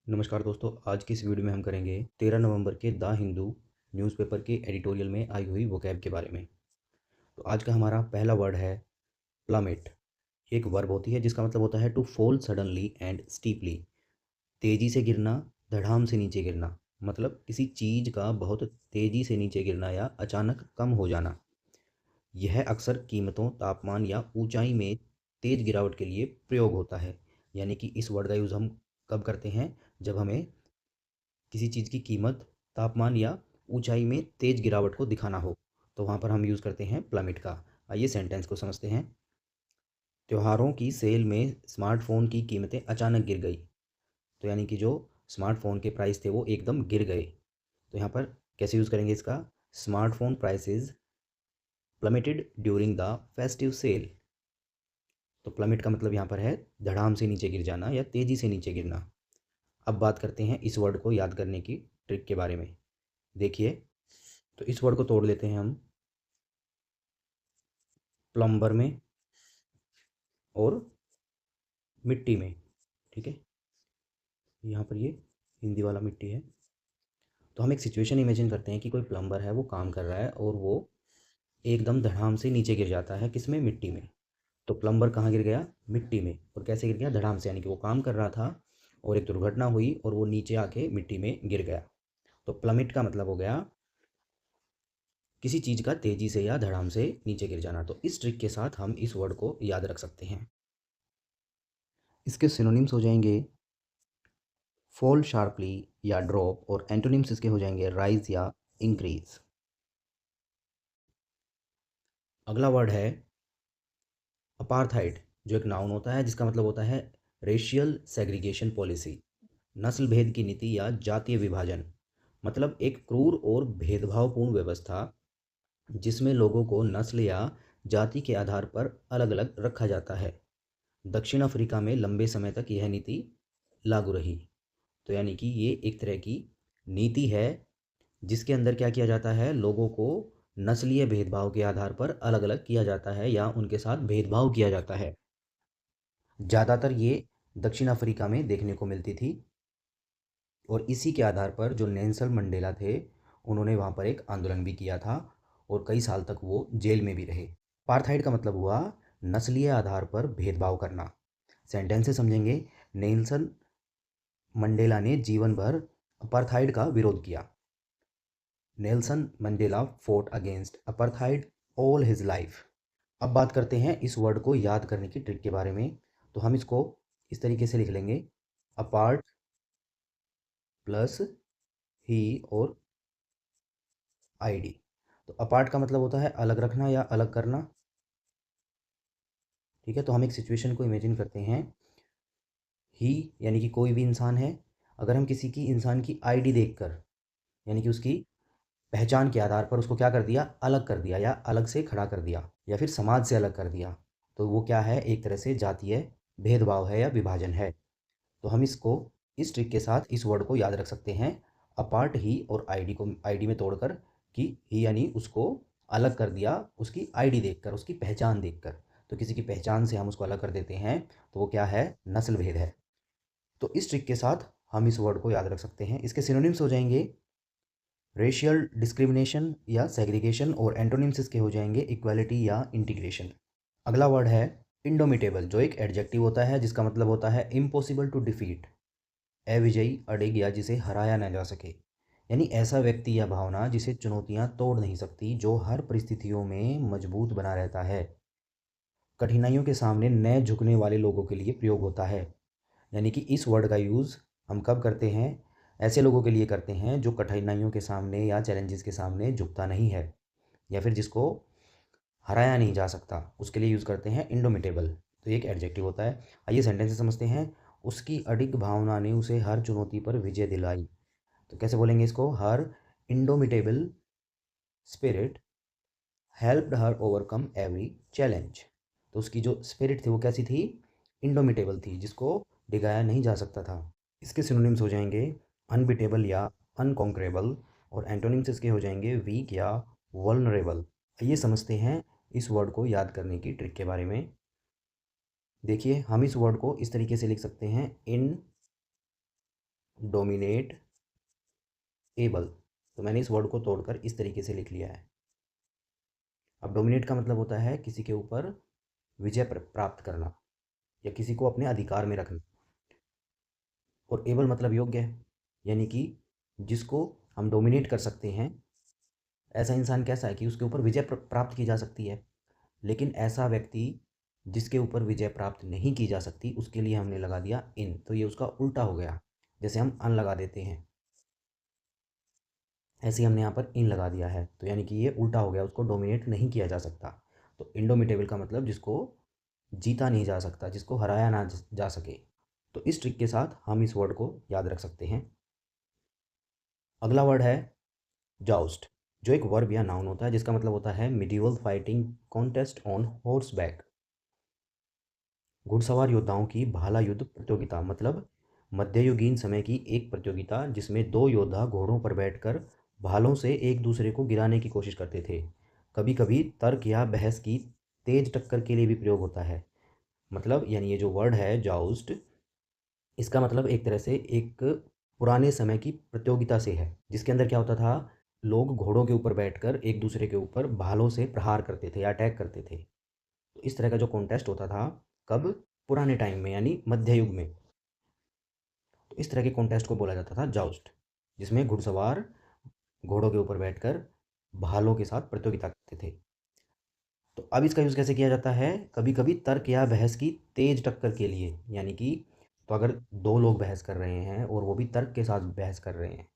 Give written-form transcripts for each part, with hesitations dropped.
नमस्कार दोस्तों, आज की इस वीडियो में हम करेंगे 13 नवंबर के द हिंदू न्यूज़पेपर के एडिटोरियल में आई हुई वोकैब के बारे में। तो आज का हमारा पहला वर्ड है प्लमेट। एक वर्ब होती है जिसका मतलब होता है to fall suddenly and steeply. तेज़ी से गिरना, धड़ाम से नीचे गिरना। मतलब किसी चीज़ का बहुत तेज़ी से नीचे गिरना या अचानक कम हो जाना। यह अक्सर कीमतों, तापमान या ऊंचाई में तेज़ गिरावट के लिए प्रयोग होता है। यानी कि इस वर्ड का यूज़ हम कब करते हैं? जब हमें किसी चीज़ की कीमत, तापमान या ऊंचाई में तेज़ गिरावट को दिखाना हो, तो वहाँ पर हम यूज़ करते हैं प्लमिट का। आइए सेंटेंस को समझते हैं। त्योहारों की सेल में स्मार्टफ़ोन की कीमतें अचानक गिर गई। तो यानी कि जो स्मार्टफ़ोन के प्राइस थे वो एकदम गिर गए। तो यहाँ पर कैसे यूज़ करेंगे इसका? Smartphone prices plummeted during the festive sale. तो प्लमेट का मतलब यहाँ पर है धड़ाम से नीचे गिर जाना या तेज़ी से नीचे गिरना। अब बात करते हैं इस वर्ड को याद करने की ट्रिक के बारे में। देखिए, तो इस वर्ड को तोड़ लेते हैं हम प्लम्बर में और मिट्टी में। ठीक है, यहाँ पर ये हिंदी वाला मिट्टी है। तो हम एक सिचुएशन इमेजिन करते हैं कि कोई प्लम्बर है, वो काम कर रहा है और वो एकदम धड़ाम से नीचे गिर जाता है। किसमें? मिट्टी में। तो प्लम्बर कहाँ गिर गया? मिट्टी में। और कैसे गिर गया? धड़ाम से। यानी कि वो काम कर रहा था और एक दुर्घटना हुई और वो नीचे आके मिट्टी में गिर गया। तो प्लमिट का मतलब हो गया किसी चीज़ का तेज़ी से या धड़ाम से नीचे गिर जाना। तो इस ट्रिक के साथ हम इस वर्ड को याद रख सकते हैं। इसके सिनोनिम्स हो जाएंगे फॉल शार्पली या ड्रॉप, और एंटोनिम्स इसके हो जाएंगे राइज या इंक्रीज। अगला वर्ड है अपार्थाइड, जो एक नाउन होता है जिसका मतलब होता है रेशियल सेग्रीगेशन पॉलिसी, नस्ल भेद की नीति या जातीय विभाजन। मतलब एक क्रूर और भेदभावपूर्ण व्यवस्था जिसमें लोगों को नस्ल या जाति के आधार पर अलग अलग रखा जाता है। दक्षिण अफ्रीका में लंबे समय तक यह नीति लागू रही। तो यानी कि ये एक तरह की नीति है जिसके अंदर क्या किया जाता है? लोगों को नस्लीय भेदभाव के आधार पर अलग अलग किया जाता है या उनके साथ भेदभाव किया जाता है। ज़्यादातर ये दक्षिण अफ्रीका में देखने को मिलती थी और इसी के आधार पर जो नेल्सन मंडेला थे, उन्होंने वहाँ पर एक आंदोलन भी किया था और कई साल तक वो जेल में भी रहे। अपार्थाइड का मतलब हुआ नस्लीय आधार पर भेदभाव करना। सेंटेंस से समझेंगे। नेल्सन मंडेला ने जीवन भर अपार्थाइड का विरोध किया। Nelson Mandela fort against apartheid all his life. अब बात करते हैं इस वर्ड को याद करने की ट्रिक के बारे में। तो हम इसको इस तरीके से लिख लेंगे, अपार्ट प्लस ही और आईडी। तो अपार्ट का मतलब होता है अलग रखना या अलग करना। ठीक है, तो हम एक सिचुएशन को इमेजिन करते हैं। ही यानी कि कोई भी इंसान है। अगर हम किसी की इंसान की आईडी देखकर, यानी कि उसकी पहचान के आधार पर उसको क्या कर दिया? अलग कर दिया या अलग से खड़ा कर दिया या फिर समाज से अलग कर दिया, तो वो क्या है? एक तरह से जातीय भेदभाव है या विभाजन है। तो हम इसको इस ट्रिक के साथ इस वर्ड को याद रख सकते हैं, अपार्ट ही और आईडी को आईडी में तोड़कर, कि ही यानी उसको अलग कर दिया उसकी आईडी देखकर, उसकी पहचान देखकर। तो किसी की पहचान से हम उसको अलग कर देते हैं, तो वो क्या है? नस्ल भेद है। तो इस ट्रिक के साथ हम इस वर्ड को याद रख सकते हैं। इसके सिनोनिम्स हो जाएंगे रेशियल डिस्क्रिमिनेशन या सेग्रीगेशन, और एंटोनिम्स इसके हो जाएंगे इक्वालिटी या इंटीग्रेशन। अगला वर्ड है इंडोमिटेबल, जो एक एडजेक्टिव होता है जिसका मतलब होता है इम्पॉसिबल टू डिफीट, अविजयी, अडिग या जिसे हराया ना जा सके। यानी ऐसा व्यक्ति या भावना जिसे चुनौतियां तोड़ नहीं सकती, जो हर परिस्थितियों में मजबूत बना रहता है। कठिनाइयों के सामने न झुकने वाले लोगों के लिए प्रयोग होता है। यानी कि इस वर्ड का यूज़ हम कब करते हैं? ऐसे लोगों के लिए करते हैं जो कठिनाइयों के सामने या चैलेंजेस के सामने झुकता नहीं है या फिर जिसको हराया नहीं जा सकता, उसके लिए यूज़ करते हैं इंडोमिटेबल। तो ये एक एडजेक्टिव होता है। आइए सेंटेंस से समझते हैं। उसकी अडिग भावना ने उसे हर चुनौती पर विजय दिलाई। तो कैसे बोलेंगे इसको? Her indomitable spirit helped her overcome every challenge. तो उसकी जो स्पिरिट थी वो कैसी थी? इंडोमिटेबल थी, जिसको डिगाया नहीं जा सकता था। इसके सिनोनिम्स हो जाएंगे अनबिटेबल या अनकॉन्करेबल, और एंटोनिम्स इसके हो जाएंगे वीक या वल्नरेबल। आइए समझते हैं इस वर्ड को याद करने की ट्रिक के बारे में। देखिए, हम इस वर्ड को इस तरीके से लिख सकते हैं, इन डोमिनेट एबल। तो मैंने इस वर्ड को तोड़कर इस तरीके से लिख लिया है। अब डोमिनेट का मतलब होता है किसी के ऊपर विजय प्राप्त करना या किसी को अपने अधिकार में रखना, और एबल मतलब योग्य है, यानी कि जिसको हम डोमिनेट कर सकते हैं। ऐसा इंसान कैसा है कि उसके ऊपर विजय प्राप्त की जा सकती है, लेकिन ऐसा व्यक्ति जिसके ऊपर विजय प्राप्त नहीं की जा सकती, उसके लिए हमने लगा दिया इन। तो ये उसका उल्टा हो गया, जैसे हम अन लगा देते हैं, ऐसे ही हमने यहाँ पर इन लगा दिया है, तो यानी कि ये उल्टा हो गया, उसको डोमिनेट नहीं किया जा सकता। तो इंडोमिटेबल का मतलब जिसको जीता नहीं जा सकता, जिसको हराया ना जा सके। तो इस ट्रिक के साथ हम इस वर्ड को याद रख सकते हैं। अगला वर्ड है जाउस्ट, जो एक वर्ब या नाउन होता है, जिसका मतलब होता है medieval fighting contest on horse back. घुड़सवार योद्धाओं की भाला युद्ध प्रतियोगिता, मतलब मध्ययुगीन समय की एक प्रतियोगिता जिसमें दो योद्धा घोड़ों पर बैठकर भालों से एक दूसरे को गिराने की कोशिश करते थे। कभी कभी तर्क या बहस की तेज टक्कर के लिए भी प्रयोग होता है। मतलब यानी ये जो वर्ड है जाउस्ट, इसका मतलब एक तरह से एक पुराने समय की प्रतियोगिता से है, जिसके अंदर क्या होता था, लोग घोड़ों के ऊपर बैठकर एक दूसरे के ऊपर भालों से प्रहार करते थे या अटैक करते थे। तो इस तरह का जो कॉन्टेस्ट होता था, कब, पुराने टाइम में यानी मध्य युग में। तो इस तरह के कॉन्टेस्ट को बोला जाता था जाउस्ट, जिसमें घुड़सवार घोड़ों के ऊपर बैठकर भालों के साथ प्रतियोगिता करते थे। तो अब इसका यूज़ कैसे किया जाता है, कभी कभी तर्क या बहस की तेज टक्कर के लिए, यानी कि तो अगर दो लोग बहस कर रहे हैं और वो भी तर्क के साथ बहस कर रहे हैं,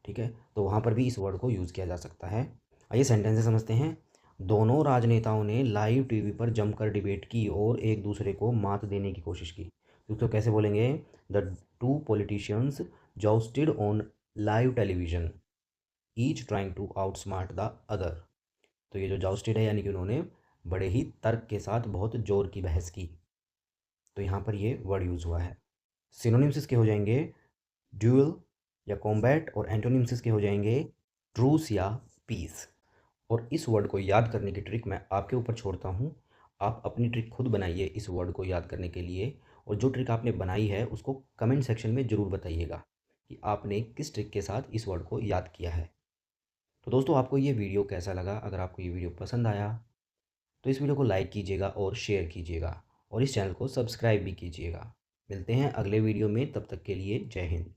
ठीक है, तो वहाँ पर भी इस वर्ड को यूज़ किया जा सकता है। आइए सेंटेंसेस समझते हैं। दोनों राजनेताओं ने लाइव टीवी पर जमकर डिबेट की और एक दूसरे को मात देने की कोशिश की। तो कैसे बोलेंगे, the two politicians jousted on live television, each trying to outsmart the other. तो ये जो जॉस्टेड है, यानी कि उन्होंने बड़े ही तर्क के साथ बहुत जोर की बहस की। तो यहाँ पर ये वर्ड यूज़ हुआ है। सिनोनिम्स इसके हो जाएंगे ड्यूअल या कॉम्बैट, और एंटोनिम्स इसके हो जाएंगे ट्रूस या पीस। और इस वर्ड को याद करने की ट्रिक मैं आपके ऊपर छोड़ता हूँ। आप अपनी ट्रिक खुद बनाइए इस वर्ड को याद करने के लिए, और जो ट्रिक आपने बनाई है उसको कमेंट सेक्शन में ज़रूर बताइएगा कि आपने किस ट्रिक के साथ इस वर्ड को याद किया है। तो दोस्तों, आपको ये वीडियो कैसा लगा? अगर आपको ये वीडियो पसंद आया तो इस वीडियो को लाइक कीजिएगा और शेयर कीजिएगा, और इस चैनल को सब्सक्राइब भी कीजिएगा। मिलते हैं अगले वीडियो में, तब तक के लिए जय हिंद।